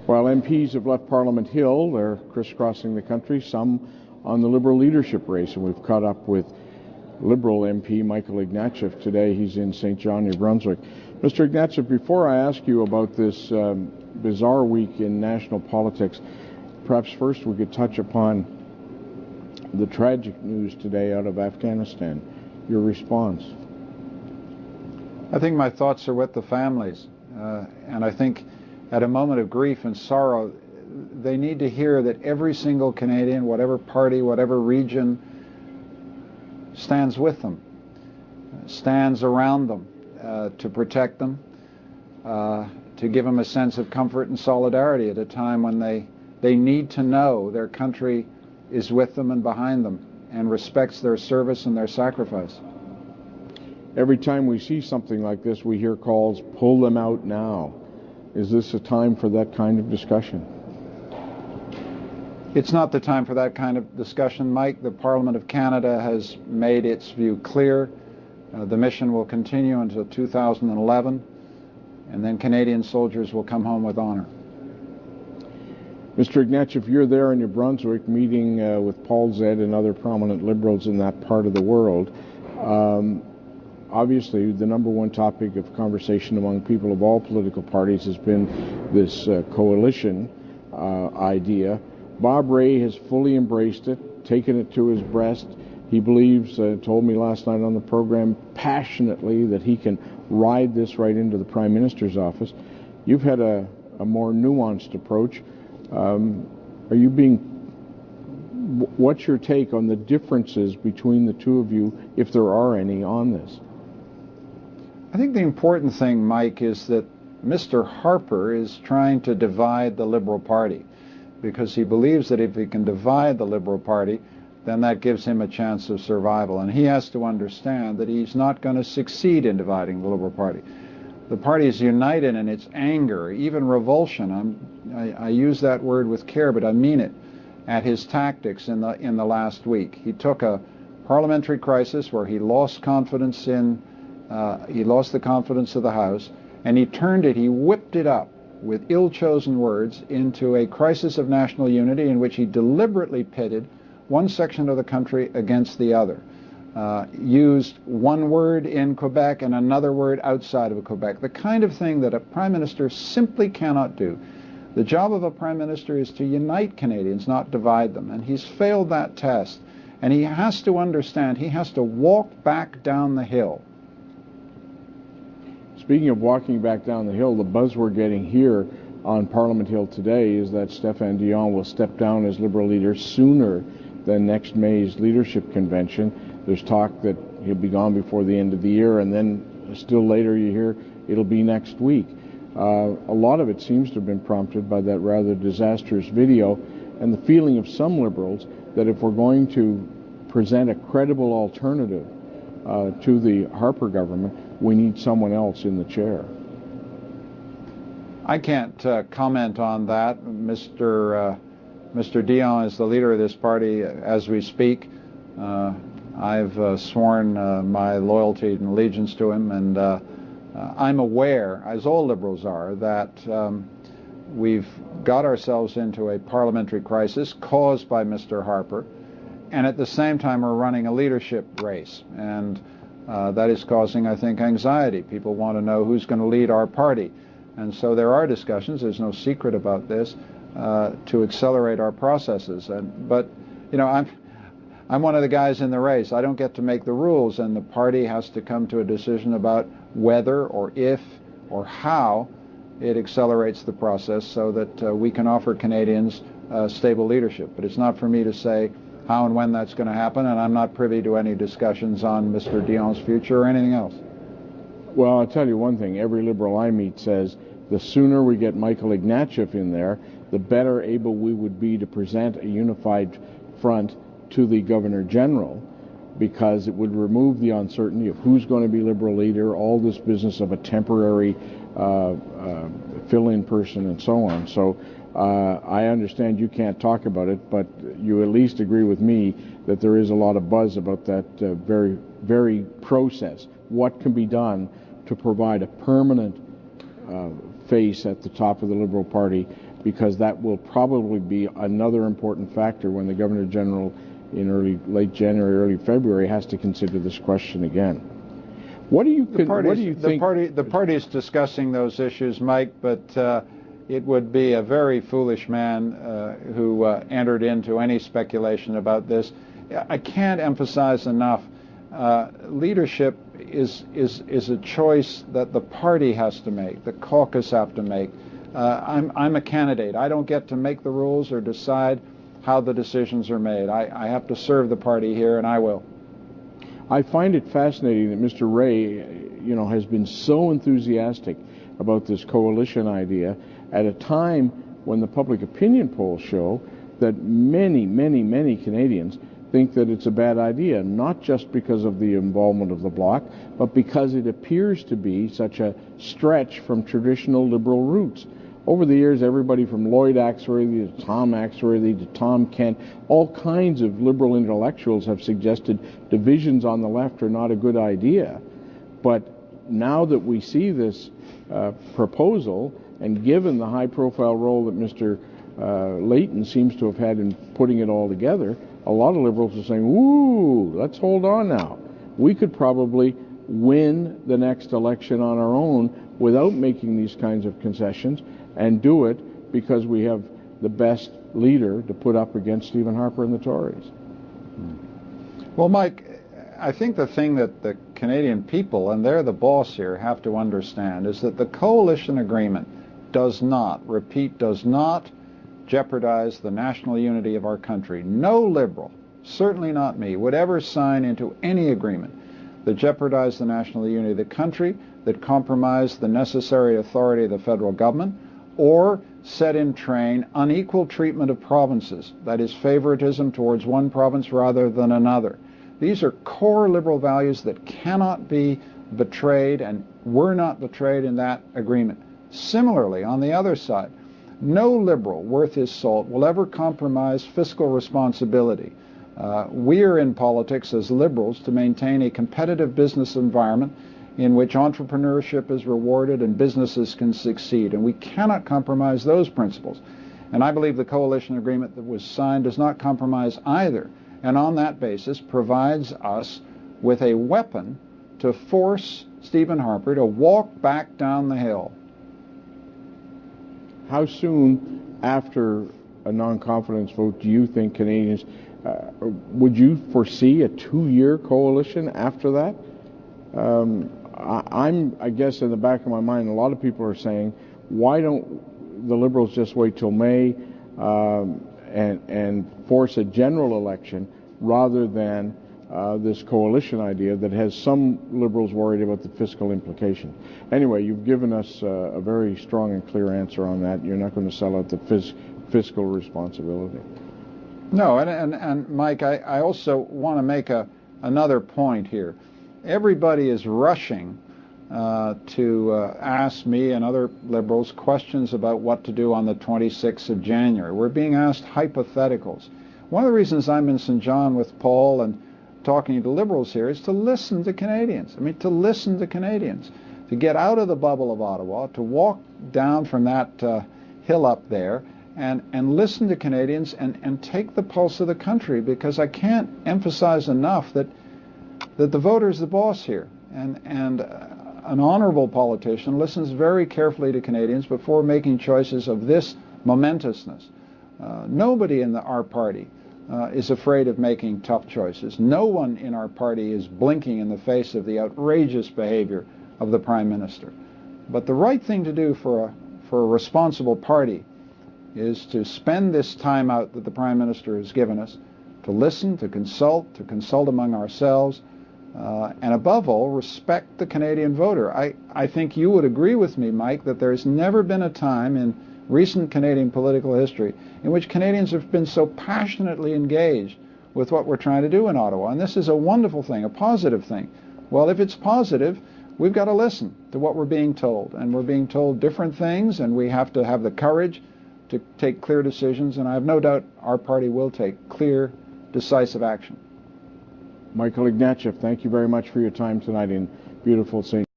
While MPs have left Parliament Hill, they're crisscrossing the country, some on the Liberal leadership race, and we've caught up with Liberal MP Michael Ignatieff today. He's in St. John, New Brunswick. Mr. Ignatieff, before I ask you about this bizarre week in national politics, perhaps first we could touch upon the tragic news today out of Afghanistan. Your response? I think my thoughts are with the families, and I think at a moment of grief and sorrow, they need to hear that every single Canadian, whatever party, whatever region, stands with them, stands around them to protect them, to give them a sense of comfort and solidarity at a time when they need to know their country is with them and behind them and respects their service and their sacrifice. Every time we see something like this, we hear calls, pull them out now. Is this a time for that kind of discussion? It's not the time for that kind of discussion, Mike. The Parliament of Canada has made its view clear. The mission will continue until 2011, and then Canadian soldiers will come home with honor. Mr. Ignatieff, you're there in New Brunswick meeting with Paul Zed and other prominent Liberals in that part of the world. Obviously, the number one topic of conversation among people of all political parties has been this coalition idea. Bob Rae has fully embraced it, taken it to his breast. He believes, told me last night on the program, passionately that he can ride this right into the Prime Minister's office. You've had a more nuanced approach. What's your take on the differences between the two of you, if there are any, on this? I think the important thing, Mike, is that Mr. Harper is trying to divide the Liberal Party, because he believes that if he can divide the Liberal Party, then that gives him a chance of survival. And he has to understand that he's not going to succeed in dividing the Liberal Party. The party is united in its anger, even revulsion. I use that word with care, but I mean it, at his tactics in the last week. He took a parliamentary crisis where he lost confidence he lost the confidence of the House, and he whipped it up with ill-chosen words into a crisis of national unity in which he deliberately pitted one section of the country against the other. Used one word in Quebec and another word outside of Quebec, the kind of thing that a Prime Minister simply cannot do. The job of a Prime Minister is to unite Canadians, not divide them, and he's failed that test. And he has to understand, he has to walk back down the hill. Speaking of walking back down the hill, the buzz we're getting here on Parliament Hill today is that Stéphane Dion will step down as Liberal leader sooner than next May's leadership convention. There's talk that he'll be gone before the end of the year, and then still later you hear it'll be next week. A lot of it seems to have been prompted by that rather disastrous video and the feeling of some Liberals that if we're going to present a credible alternative to the Harper government, we need someone else in the chair. I can't comment on that. Mr. Dion is the leader of this party as we speak. I've sworn my loyalty and allegiance to him, and I'm aware, as all Liberals are, that we've got ourselves into a parliamentary crisis caused by Mr. Harper, and at the same time we're running a leadership race, and that is causing, I think, anxiety. People want to know who's going to lead our party, and so there are discussions, there's no secret about this, to accelerate our processes. But you know, I'm one of the guys in the race. I don't get to make the rules, and the party has to come to a decision about whether or if or how it accelerates the process so that we can offer Canadians stable leadership. But it's not for me to say how and when that's going to happen, and I'm not privy to any discussions on Mr. Dion's future or anything else. Well, I'll tell you one thing. Every Liberal I meet says the sooner we get Michael Ignatieff in there, the better able we would be to present a unified front to the Governor General, because it would remove the uncertainty of who's going to be Liberal leader, all this business of a temporary fill-in person and so on. So I understand you can't talk about it, but you at least agree with me that there is a lot of buzz about that very process. What can be done to provide a permanent face at the top of the Liberal Party, because that will probably be another important factor when the Governor General in late January, early February has to consider this question again. What do you think? The party is discussing those issues, Mike, but it would be a very foolish man who entered into any speculation about this. I can't emphasize enough. Leadership is a choice that the party has to make, the caucus have to make. I'm a candidate. I don't get to make the rules or decide how the decisions are made. I have to serve the party here, and I will. I find it fascinating that Mr. Ray, has been so enthusiastic about this coalition idea at a time when the public opinion polls show that many, many, many Canadians think that it's a bad idea, not just because of the involvement of the Bloc, but because it appears to be such a stretch from traditional Liberal roots. Over the years, everybody from Lloyd Axworthy to Tom Axworthy to Tom Kent, all kinds of Liberal intellectuals have suggested divisions on the left are not a good idea. But now that we see this proposal, and given the high-profile role that Mr. Layton seems to have had in putting it all together, a lot of Liberals are saying, "Ooh, let's hold on now. We could probably win the next election on our own without making these kinds of concessions, and do it because we have the best leader to put up against Stephen Harper and the Tories." Well, Mike, I think the thing that the Canadian people, and they're the boss here, have to understand is that the coalition agreement does not jeopardize the national unity of our country. No Liberal, certainly not me, would ever sign into any agreement that jeopardized the national unity of the country, that compromised the necessary authority of the federal government, or set in train unequal treatment of provinces, that is, favoritism towards one province rather than another. These are core Liberal values that cannot be betrayed, and were not betrayed in that agreement. Similarly, on the other side, no Liberal worth his salt will ever compromise fiscal responsibility. We are in politics as Liberals to maintain a competitive business environment in which entrepreneurship is rewarded and businesses can succeed, and we cannot compromise those principles. And I believe the coalition agreement that was signed does not compromise either, and on that basis provides us with a weapon to force Stephen Harper to walk back down the hill. How soon after a non-confidence vote do you think Canadians, would you foresee a 2-year coalition after that? I guess in the back of my mind, a lot of people are saying, why don't the Liberals just wait till May and force a general election rather than this coalition idea that has some Liberals worried about the fiscal implications. Anyway, you've given us a very strong and clear answer on that. You're not going to sell out the fiscal responsibility. No, and Mike, I also want to make another point here. Everybody is rushing to ask me and other Liberals questions about what to do on the 26th of January. We're being asked hypotheticals. One of the reasons I'm in St. John with Paul and talking to Liberals here is to listen to Canadians. I mean, to listen to Canadians, to get out of the bubble of Ottawa, to walk down from that hill up there and listen to Canadians and take the pulse of the country, because I can't emphasize enough that the voter is the boss here. And an honorable politician listens very carefully to Canadians before making choices of this momentousness. Nobody in our party is afraid of making tough choices. No one in our party is blinking in the face of the outrageous behavior of the Prime Minister. But the right thing to do for a responsible party is to spend this time out that the Prime Minister has given us to listen, to consult among ourselves, and above all, respect the Canadian voter. I think you would agree with me, Mike, that there's never been a time in recent Canadian political history in which Canadians have been so passionately engaged with what we're trying to do in Ottawa. And this is a wonderful thing, a positive thing. Well, if it's positive, we've got to listen to what we're being told. And we're being told different things, and we have to have the courage to take clear decisions. And I have no doubt our party will take clear, decisive action. Michael Ignatieff, thank you very much for your time tonight in beautiful St.